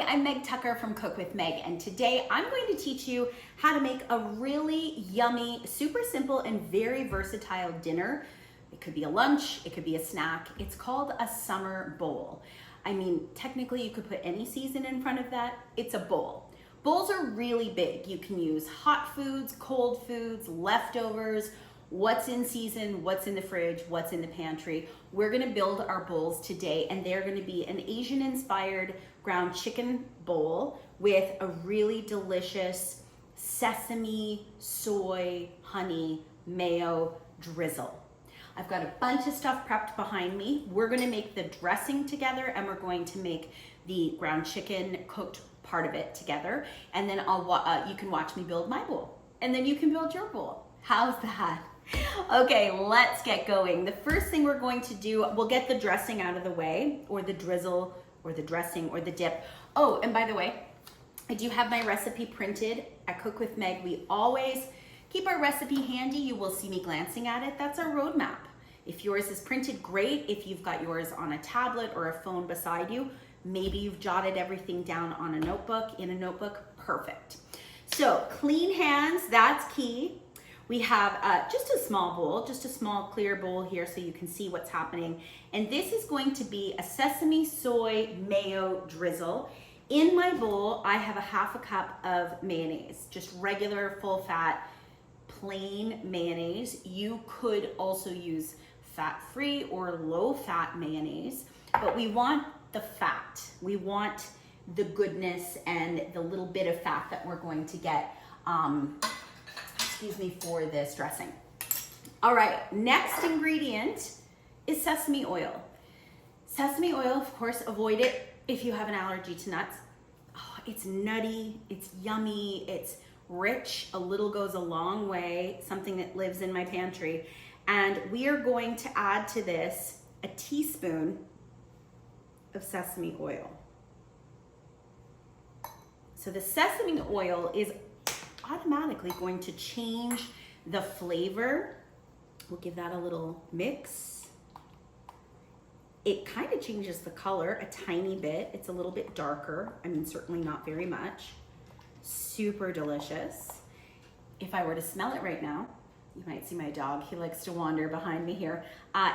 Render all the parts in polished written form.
I'm Meg Tucker from Cook with Meg, and today I'm going to teach you how to make a really yummy, super simple and very versatile dinner. It could be a lunch, it could be a snack. It's called a summer bowl. I mean, technically you could put any season in front of that. It's a bowl. Bowls are really big. You can use hot foods, cold foods, leftovers, what's in season, what's in the fridge, what's in the pantry. We're gonna build our bowls today, and they're gonna be an Asian-inspired ground chicken bowl with a really delicious sesame, soy, honey, mayo drizzle. I've got a bunch of stuff prepped behind me. We're gonna make the dressing together, and we're going to make the ground chicken cooked part of it together. And then you can watch me build my bowl, and then you can build your bowl. How's that? Okay, let's get going. The first thing we're going to do, we'll get the dressing out of the way, or the drizzle, or the dressing, or the dip. Oh, and by the way, I do have my recipe printed at Cook with Meg. We always keep our recipe handy. You will see me glancing at it. That's our roadmap. If yours is printed, great. If you've got yours on a tablet or a phone beside you, maybe you've jotted everything down on a notebook, in a notebook, perfect. So clean hands, that's key. We have just a small bowl, just a small clear bowl here so you can see what's happening. And this is going to be a sesame soy mayo drizzle. In my bowl, I have a ½ cup of mayonnaise, just regular full fat, plain mayonnaise. You could also use fat-free or low-fat mayonnaise, but we want the fat. We want the goodness and the little bit of fat that we're going to get for this dressing. All right, next ingredient is sesame oil. Sesame oil, of course, avoid it if you have an allergy to nuts. Oh, it's nutty, it's yummy, it's rich. A little goes a long way, something that lives in my pantry. And we are going to add to this a teaspoon of sesame oil. So the sesame oil is automatically going to change the flavor. We'll give that a little mix. It kind of changes the color a tiny bit. It's a little bit darker. I mean, certainly not very much. Super delicious. If I were to smell it right now, you might see my dog. He likes to wander behind me here.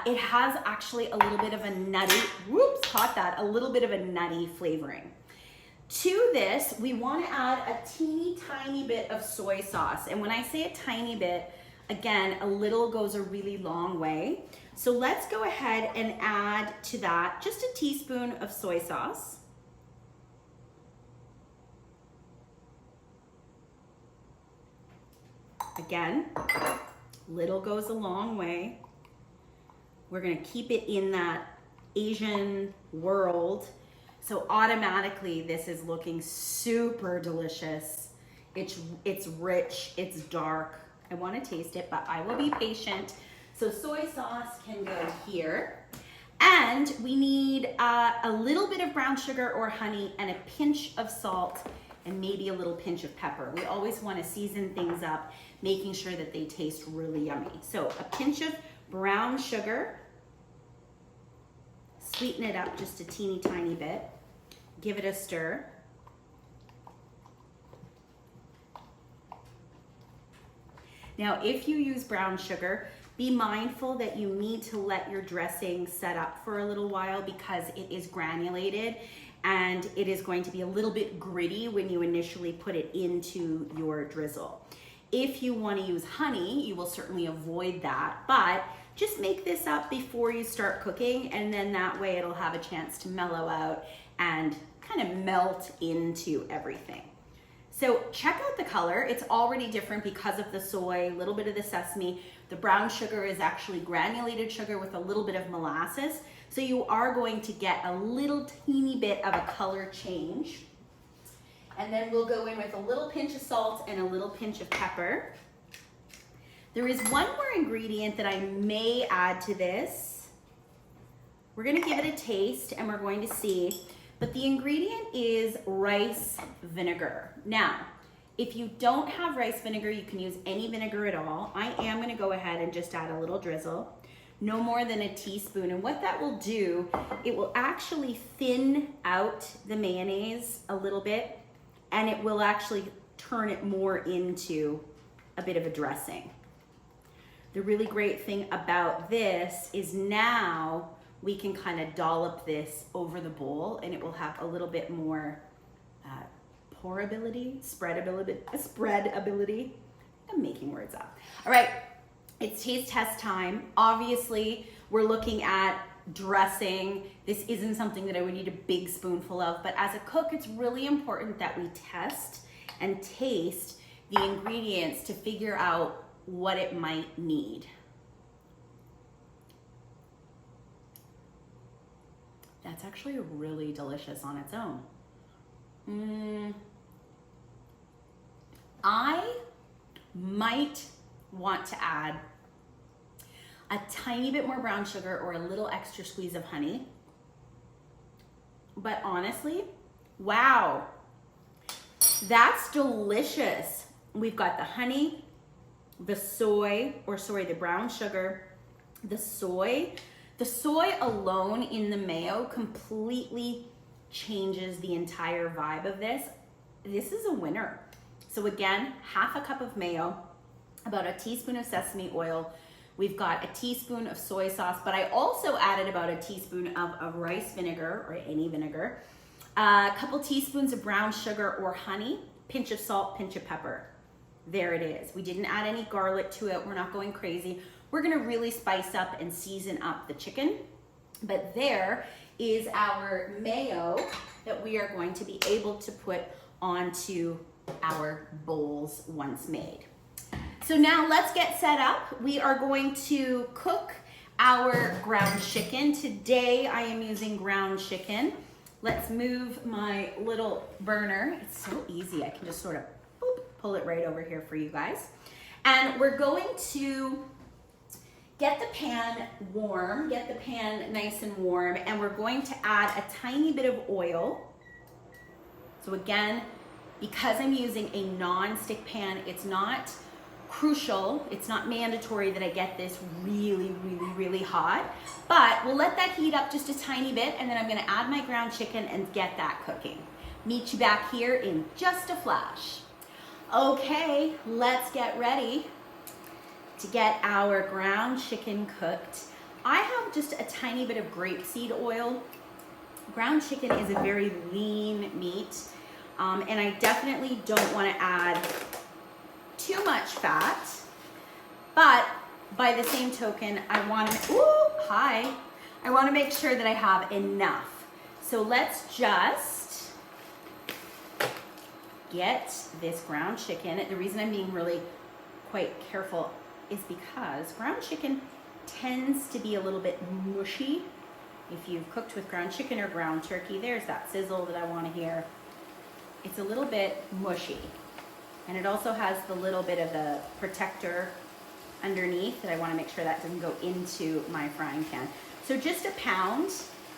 It has actually a little bit of a nutty, whoops, caught that, a little bit of a nutty flavoring. To this, we want to add a teeny tiny bit of soy sauce. And when I say a tiny bit, again, a little goes a really long way. So let's go ahead and add to that just a teaspoon of soy sauce. Again, little goes a long way. We're gonna keep it in that Asian world. So automatically this is looking super delicious. It's rich, it's dark. I wanna taste it, but I will be patient. So soy sauce can go here. And we need a little bit of brown sugar or honey and a pinch of salt and maybe a little pinch of pepper. We always wanna season things up, making sure that they taste really yummy. So a pinch of brown sugar, sweeten it up just a teeny tiny bit, give it a stir. Now, if you use brown sugar, be mindful that you need to let your dressing set up for a little while because it is granulated and it is going to be a little bit gritty when you initially put it into your drizzle. If you want to use honey, you will certainly avoid that, but just make this up before you start cooking, and then that way it'll have a chance to mellow out and kind of melt into everything. So check out the color. It's already different because of the soy, a little bit of the sesame. The brown sugar is actually granulated sugar with a little bit of molasses. So you are going to get a little teeny bit of a color change. And then we'll go in with a little pinch of salt and a little pinch of pepper. There is one more ingredient that I may add to this. We're gonna give it a taste and we're going to see, but the ingredient is rice vinegar. Now, if you don't have rice vinegar, you can use any vinegar at all. I am gonna go ahead and just add a little drizzle. no more than a teaspoon. And what that will do, it will actually thin out the mayonnaise a little bit, and it will actually turn it more into a bit of a dressing. The really great thing about this is now we can kind of dollop this over the bowl, and it will have a little bit more spreadability. I'm making words up. All right, it's taste test time. Obviously, we're looking at dressing. This isn't something that I would need a big spoonful of, but as a cook, it's really important that we test and taste the ingredients to figure out what it might need. That's actually really delicious on its own. I might want to add a tiny bit more brown sugar or a little extra squeeze of honey. But honestly, wow, that's delicious. We've got the honey, the the brown sugar, the soy. The soy alone in the mayo completely changes the entire vibe of this. This is a winner. So again, half a cup of mayo, about a teaspoon of sesame oil. We've got a teaspoon of soy sauce, but I also added about a teaspoon of rice vinegar or any vinegar, a couple teaspoons of brown sugar or honey, pinch of salt, pinch of pepper. There it is. We didn't add any garlic to it. We're not going crazy. We're gonna really spice up and season up the chicken. But there is our mayo that we are going to be able to put onto our bowls once made. So now let's get set up. We are going to cook our ground chicken. Today I am using ground chicken. Let's move my little burner. It's so easy. I can just sort of pull it right over here for you guys. And we're going to get the pan warm, get the pan nice and warm, and we're going to add a tiny bit of oil. So again, because I'm using a non-stick pan, it's not crucial, it's not mandatory that I get this really, really, really hot, but we'll let that heat up just a tiny bit, and then I'm gonna add my ground chicken and get that cooking. Meet you back here in just a flash. Okay, let's get ready to get our ground chicken cooked. I have just a tiny bit of grapeseed oil. Ground chicken is a very lean meat, and I definitely don't want to add too much fat, but by the same token, I want to make sure that I have enough. So let's just get this ground chicken. The reason I'm being really quite careful is because ground chicken tends to be a little bit mushy. If you've cooked with ground chicken or ground turkey, there's that sizzle that I want to hear. It's a little bit mushy. And it also has the little bit of the protector underneath that I want to make sure that doesn't go into my frying pan. So just a pound.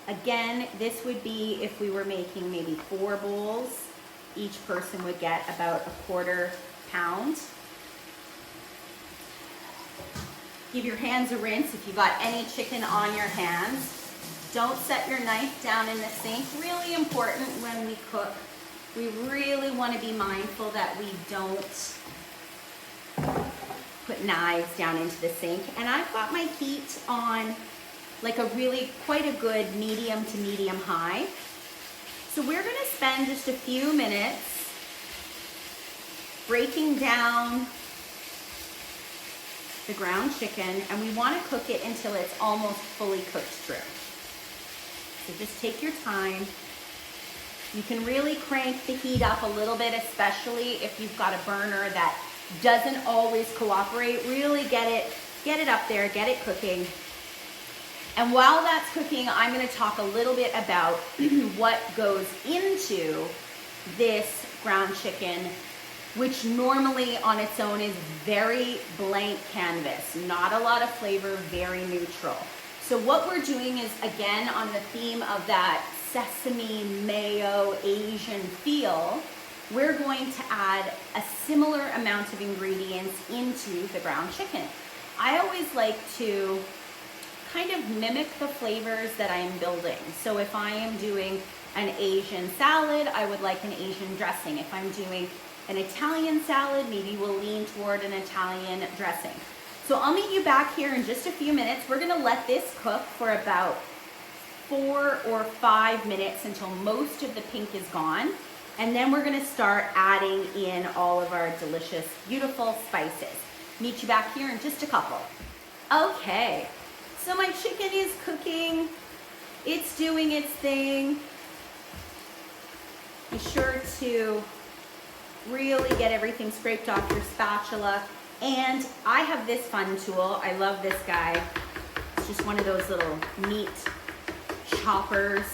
Again, this would be if we were making maybe 4 bowls. Each person would get about a 1/4 pound. Give your hands a rinse if you got any chicken on your hands. Don't set your knife down in the sink. Really important when we cook. We really want to be mindful that we don't put knives down into the sink. And I've got my heat on like a really quite a good medium to medium high. So we're going to spend just a few minutes breaking down the ground chicken, and we want to cook it until it's almost fully cooked through. So just take your time. You can really crank the heat up a little bit, especially if you've got a burner that doesn't always cooperate. Really get it up there, get it cooking. And while that's cooking, I'm going to talk a little bit about what goes into this ground chicken, which normally on its own is very blank canvas, not a lot of flavor, very neutral. So what we're doing is, again, on the theme of that sesame, mayo, Asian feel, we're going to add a similar amount of ingredients into the ground chicken. I always like to kind of mimic the flavors that I'm building. So if I am doing an Asian salad, I would like an Asian dressing. If I'm doing an Italian salad, maybe we'll lean toward an Italian dressing. So I'll meet you back here in just a few minutes. We're gonna let this cook for about 4 or 5 minutes until most of the pink is gone. And then we're gonna start adding in all of our delicious, beautiful spices. Meet you back here in just a couple. Okay, so my chicken is cooking. It's doing its thing. Be sure to really get everything scraped off your spatula. And I have this fun tool. I love this guy. It's just one of those little meat choppers.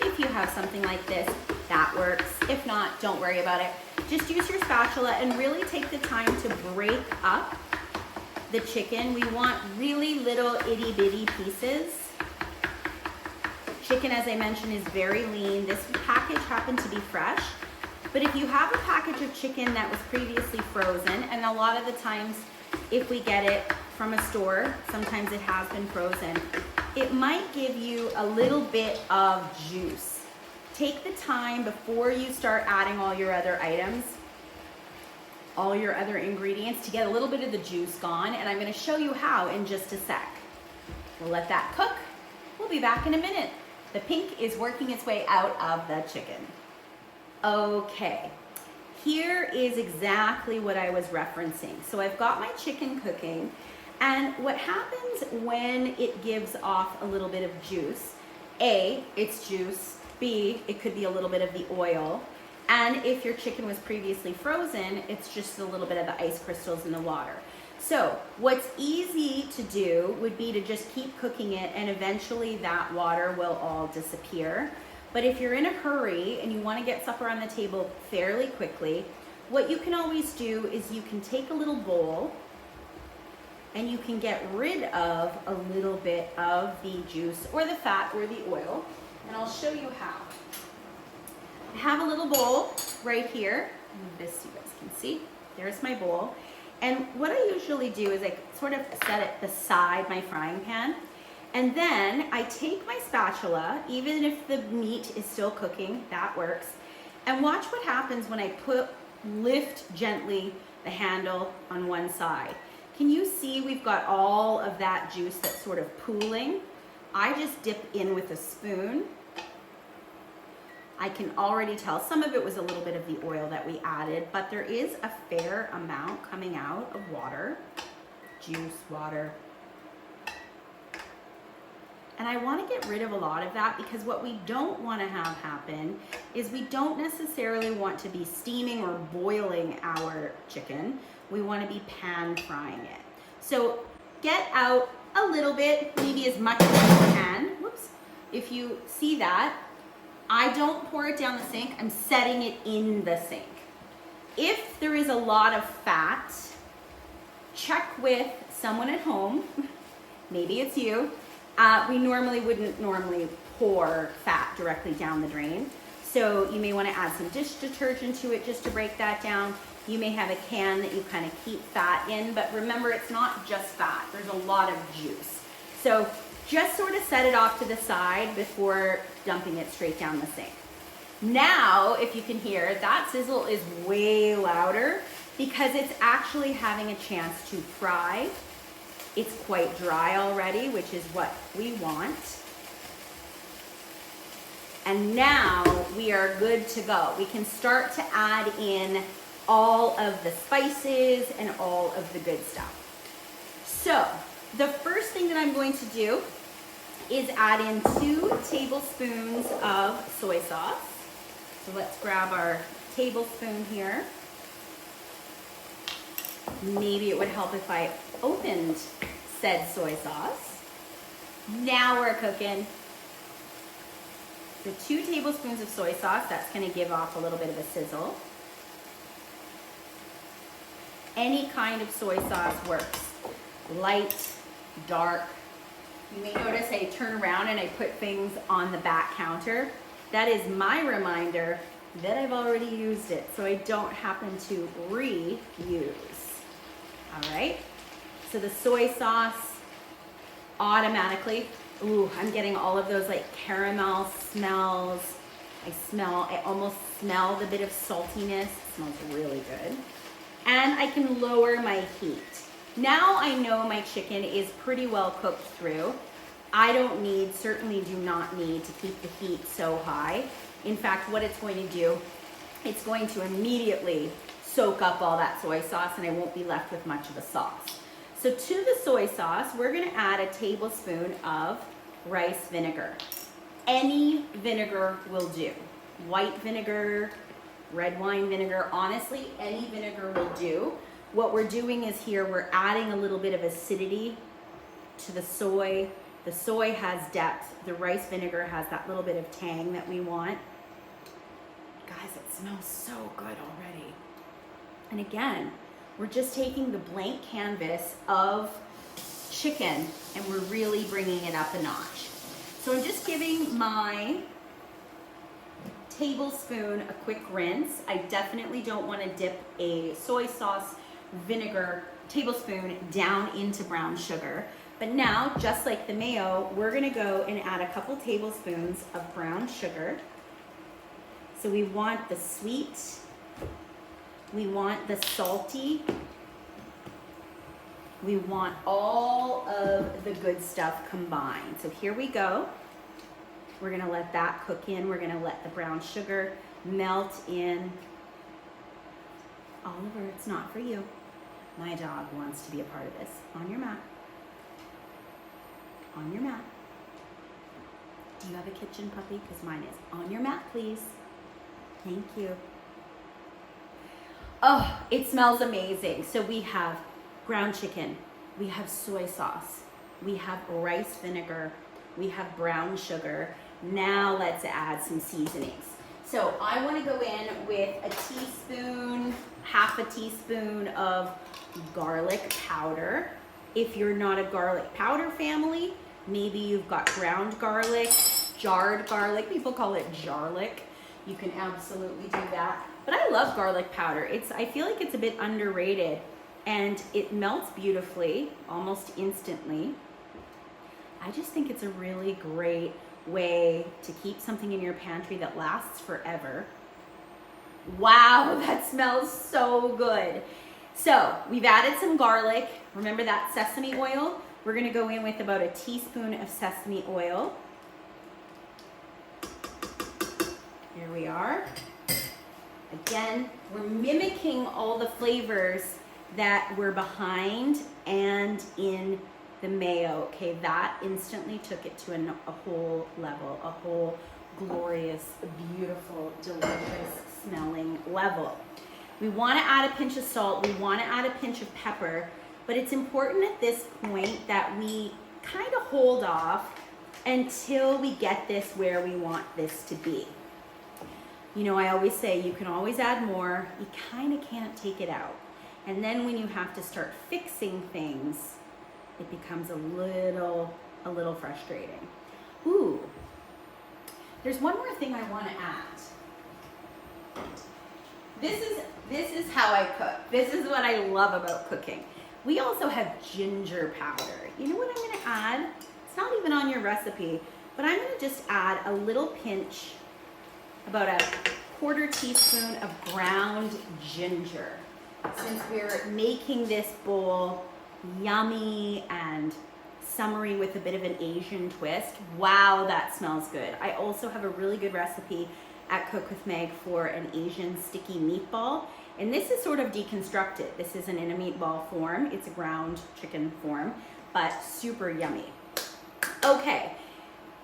If you have something like this, that works. If not, don't worry about it. Just use your spatula and really take the time to break up the chicken. We want really little itty bitty pieces. Chicken, as I mentioned, is very lean. This package happened to be fresh. But if you have a package of chicken that was previously frozen, and a lot of the times if we get it from a store, sometimes it has been frozen, it might give you a little bit of juice. Take the time before you start adding all your other items, all your other ingredients, to get a little bit of the juice gone, and I'm gonna show you how in just a sec. We'll let that cook. We'll be back in a minute. The pink is working its way out of the chicken. Okay, here is exactly what I was referencing. So I've got my chicken cooking, and what happens when it gives off a little bit of juice, A, it's juice, B, it could be a little bit of the oil, and if your chicken was previously frozen, it's just a little bit of the ice crystals in the water. So what's easy to do would be to just keep cooking it, and eventually that water will all disappear. But if you're in a hurry and you want to get supper on the table fairly quickly, what you can always do is you can take a little bowl and you can get rid of a little bit of the juice or the fat or the oil. And I'll show you how. I have a little bowl right here. Move this so you guys can see. There's my bowl. And what I usually do is I sort of set it beside my frying pan. And then I take my spatula, even if the meat is still cooking, that works. And watch what happens when I lift gently the handle on one side. Can you see we've got all of that juice that's sort of pooling? I just dip in with a spoon. I can already tell some of it was a little bit of the oil that we added, but there is a fair amount coming out of water, juice, water. And I want to get rid of a lot of that, because what we don't want to have happen is we don't necessarily want to be steaming or boiling our chicken. We want to be pan frying it. So get out a little bit, maybe as much as you can. Whoops. If you see that, I don't pour it down the sink. I'm setting it in the sink. If there is a lot of fat, check with someone at home. Maybe it's you. We wouldn't normally pour fat directly down the drain. So you may want to add some dish detergent to it just to break that down. You may have a can that you kind of keep fat in, but remember, it's not just fat. There's a lot of juice. So just sort of set it off to the side before dumping it straight down the sink. Now, if you can hear, that sizzle is way louder because it's actually having a chance to fry. It's quite dry already, which is what we want. And now we are good to go. We can start to add in all of the spices and all of the good stuff. So the first thing that I'm going to do is add in 2 tablespoons of soy sauce. So let's grab our tablespoon here. Maybe it would help if I opened said soy sauce. Now we're cooking. The 2 tablespoons of soy sauce, that's going to give off a little bit of a sizzle. Any kind of soy sauce works. Light, dark. You may notice I turn around and I put things on the back counter. That is my reminder that I've already used it, so I don't happen to reuse. All right, so the soy sauce automatically, ooh, I'm getting all of those like caramel smells. I almost smell the bit of saltiness. It smells really good. And I can lower my heat. Now I know my chicken is pretty well cooked through. I don't need, certainly do not need to keep the heat so high. In fact, what it's going to do, it's going to immediately soak up all that soy sauce and I won't be left with much of a sauce. So to the soy sauce, we're gonna add a tablespoon of rice vinegar. Any vinegar will do. White vinegar, red wine vinegar, honestly, any vinegar will do. What we're doing is here, we're adding a little bit of acidity to the soy. The soy has depth. The rice vinegar has that little bit of tang that we want. Guys, it smells so good already. And again, we're just taking the blank canvas of chicken and we're really bringing it up a notch. So I'm just giving my tablespoon a quick rinse. I definitely don't want to dip a soy sauce vinegar tablespoon down into brown sugar. But now, just like the mayo, we're gonna go and add a couple tablespoons of brown sugar. So we want the sweet, we want the salty, we want all of the good stuff combined. So here we go. We're gonna let that cook in. We're gonna let the brown sugar melt in. Oliver, it's not for you. My dog wants to be a part of this. On your mat. On your mat. Do you have a kitchen puppy? Because mine is. On your mat, please. Thank you. Oh, it smells amazing. So we have ground chicken, we have soy sauce, we have rice vinegar, we have brown sugar. Now let's add some seasonings. So I want to go in with a teaspoon, half a teaspoon of garlic powder. If you're not a garlic powder family, maybe you've got ground garlic, jarred garlic. People call it jarlic. You can absolutely do that. But I love garlic powder. I feel like it's a bit underrated and it melts beautifully, almost instantly. I just think it's a really great way to keep something in your pantry that lasts forever. Wow, that smells so good. So we've added some garlic. Remember that sesame oil? We're gonna go in with about a teaspoon of sesame oil. Here we are. Again, we're mimicking all the flavors that were behind and in the mayo. Okay, that instantly took it to a whole level, a whole glorious, beautiful, delicious smelling level. We want to add a pinch of salt, we want to add a pinch of pepper, but it's important at this point that we kind of hold off until we get this where we want this to be. You know, I always say you can always add more, you kind of can't take it out. And then when you have to start fixing things, it becomes a little frustrating. Ooh, there's one more thing I want to add. This is how I cook. This is what I love about cooking. We also have ginger powder. You know what I'm going to add? It's not even on your recipe, but I'm going to just add a little pinch, about a quarter teaspoon of ground ginger. Since we're making this bowl yummy and summery with a bit of an Asian twist, wow, that smells good. I also have a really good recipe at Cook with Meg for an Asian sticky meatball. And this is sort of deconstructed. This isn't in a meatball form, it's a ground chicken form, but super yummy. Okay,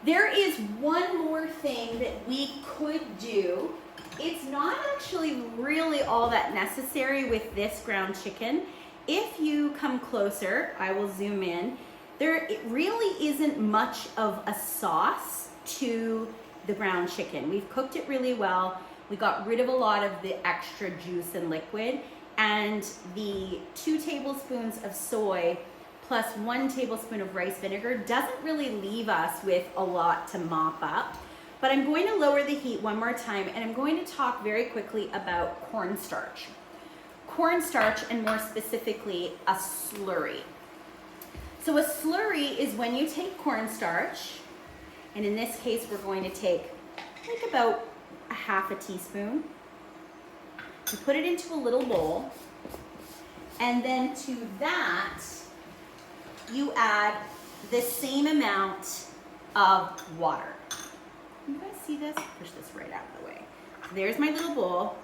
there is one more thing that we could do. It's not actually really all that necessary with this ground chicken. If you come closer, I will zoom in, it really isn't much of a sauce to the ground chicken. We've cooked it really well. We got rid of a lot of the extra juice and liquid, and the 2 tablespoons of soy plus 1 tablespoon of rice vinegar doesn't really leave us with a lot to mop up. But I'm going to lower the heat one more time, and I'm going to talk very quickly about cornstarch. Cornstarch, and more specifically, a slurry. So a slurry is when you take cornstarch, and in this case, we're going to take like about a half a teaspoon. You put it into a little bowl, and then to that, you add the same amount of water. You guys see this? Push this right out of the way. There's my little bowl.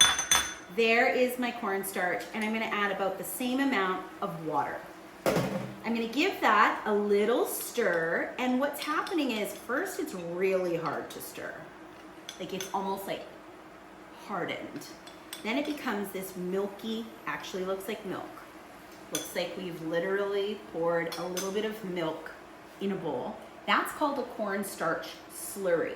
There is my cornstarch, and I'm gonna add about the same amount of water. I'm gonna give that a little stir, and what's happening is, first it's really hard to stir. Like it's almost like hardened. Then it becomes this milky, actually looks like milk. Looks like we've literally poured a little bit of milk in a bowl. That's called a cornstarch slurry.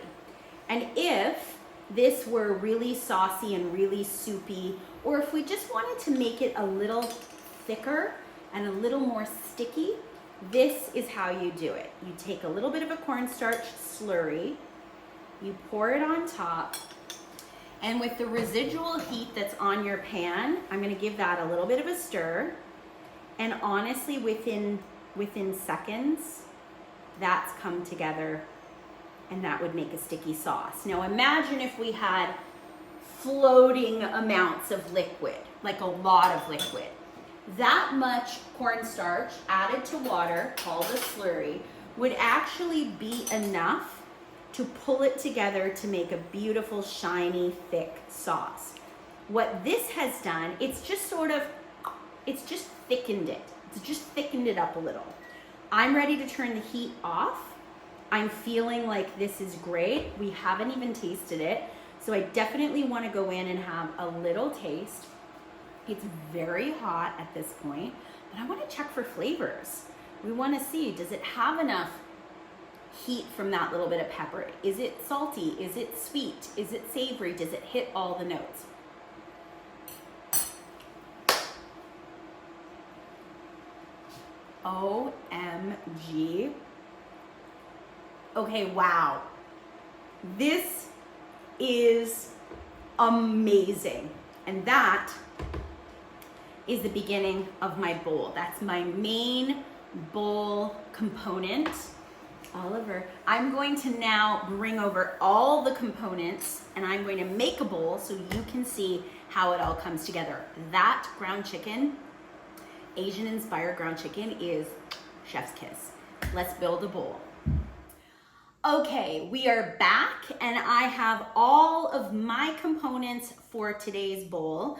And if this were really saucy and really soupy, or if we just wanted to make it a little thicker and a little more sticky, this is how you do it. You take a little bit of a cornstarch slurry, you pour it on top, and with the residual heat that's on your pan, I'm gonna give that a little bit of a stir, and honestly, within seconds, that's come together, and that would make a sticky sauce. Now imagine if we had floating amounts of liquid, like a lot of liquid. That much cornstarch added to water, called a slurry, would actually be enough to pull it together to make a beautiful, shiny, thick sauce. What this has done, it's just thickened it. It's just thickened it up a little. I'm ready to turn the heat off. I'm feeling like this is great. We haven't even tasted it, so I definitely want to go in and have a little taste. It's very hot at this point, but I want to check for flavors. We want to see, does it have enough heat from that little bit of pepper? Is it salty? Is it sweet? Is it savory? Does it hit all the notes? OMG. Okay, wow. This is amazing. And that is the beginning of my bowl. That's my main bowl component. Oliver, I'm going to now bring over all the components, and I'm going to make a bowl so you can see how it all comes together. That ground chicken, Asian inspired ground chicken, is chef's kiss. Let's build a bowl. Okay, we are back, and I have all of my components for today's bowl.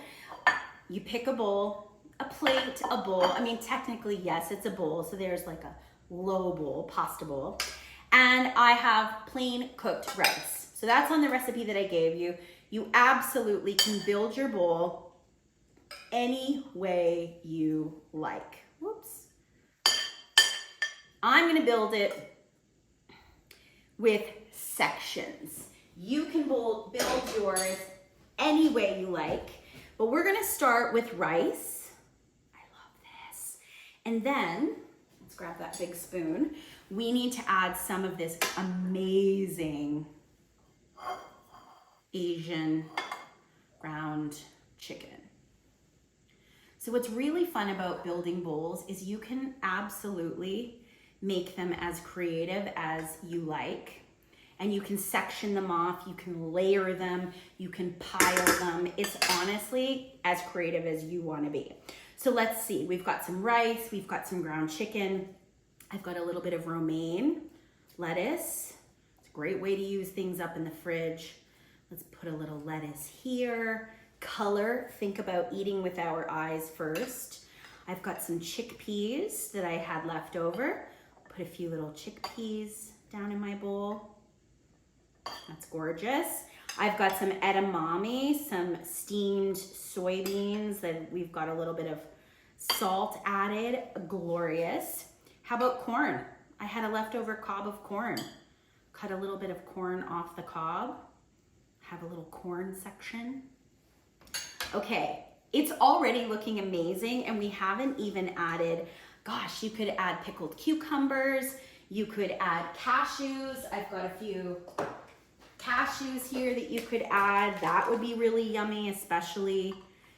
You pick a bowl, a plate, a bowl. I mean, technically, yes, it's a bowl. So there's like a low bowl, pasta bowl. And I have plain cooked rice. So that's on the recipe that I gave you. You absolutely can build your bowl any way you like. Whoops. I'm gonna build it with sections. You can build yours any way you like. But we're gonna start with rice. I love this. And then, let's grab that big spoon. We need to add some of this amazing Asian ground chicken. So what's really fun about building bowls is you can absolutely make them as creative as you like. And you can section them off, you can layer them, you can pile them. It's honestly as creative as you want to be. So let's see, we've got some rice, we've got some ground chicken. I've got a little bit of romaine lettuce. It's a great way to use things up in the fridge. Let's put a little lettuce here. Color, think about eating with our eyes first. I've got some chickpeas that I had left over. Put a few little chickpeas down in my bowl. That's gorgeous. I've got some edamame, some steamed soybeans that we've got a little bit of salt added. Glorious. How about corn? I had a leftover cob of corn. Cut a little bit of corn off the cob. Have a little corn section. Okay, it's already looking amazing, and we haven't even added, gosh, you could add pickled cucumbers. You could add cashews. I've got a few cashews here that you could add. That would be really yummy, especially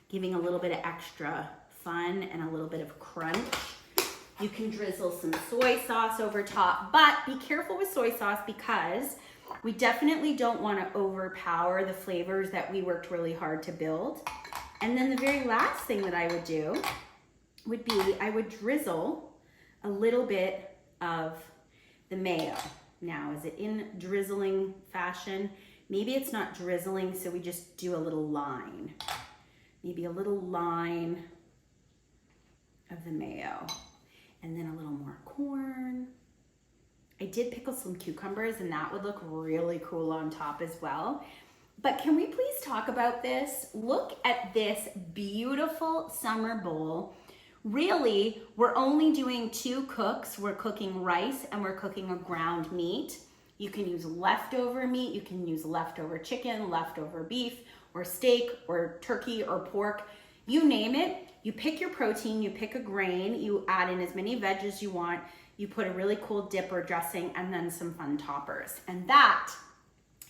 giving a little bit of extra fun and a little bit of crunch. You can drizzle some soy sauce over top, but be careful with soy sauce because we definitely don't want to overpower the flavors that we worked really hard to build. And then the very last thing that I would do would be I would drizzle a little bit of the mayo. Now, is it in drizzling fashion? Maybe it's not drizzling, so we just do a little line. Maybe a little line of the mayo. And then a little more corn. I did pickle some cucumbers and that would look really cool on top as well. But can we please talk about this? Look at this beautiful summer bowl. Really, we're only doing 2 cooks. We're cooking rice and we're cooking a ground meat. You can use leftover meat, you can use leftover chicken, leftover beef, or steak, or turkey, or pork. You name it. You pick your protein, you pick a grain, you add in as many veggies as you want, you put a really cool dip or dressing, and then some fun toppers. And that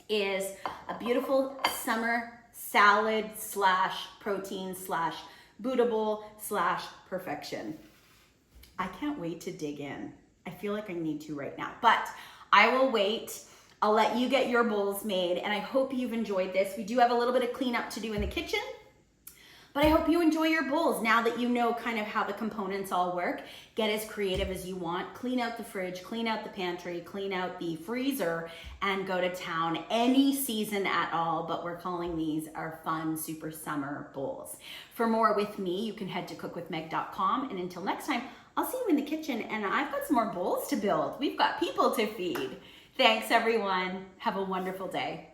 is a beautiful summer salad slash protein slash Buddha bowl slash perfection. I can't wait to dig in. I feel like I need to right now, but I will wait. I'll let you get your bowls made, and I hope you've enjoyed this. We do have a little bit of cleanup to do in the kitchen, but I hope you enjoy your bowls now that you know kind of how the components all work. Get as creative as you want. Clean out the fridge, clean out the pantry, clean out the freezer, and go to town any season at all, but we're calling these our fun super summer bowls. For more with me, you can head to cookwithmeg.com, and until next time, I'll see you in the kitchen, and I've got some more bowls to build. We've got people to feed. Thanks, everyone. Have a wonderful day.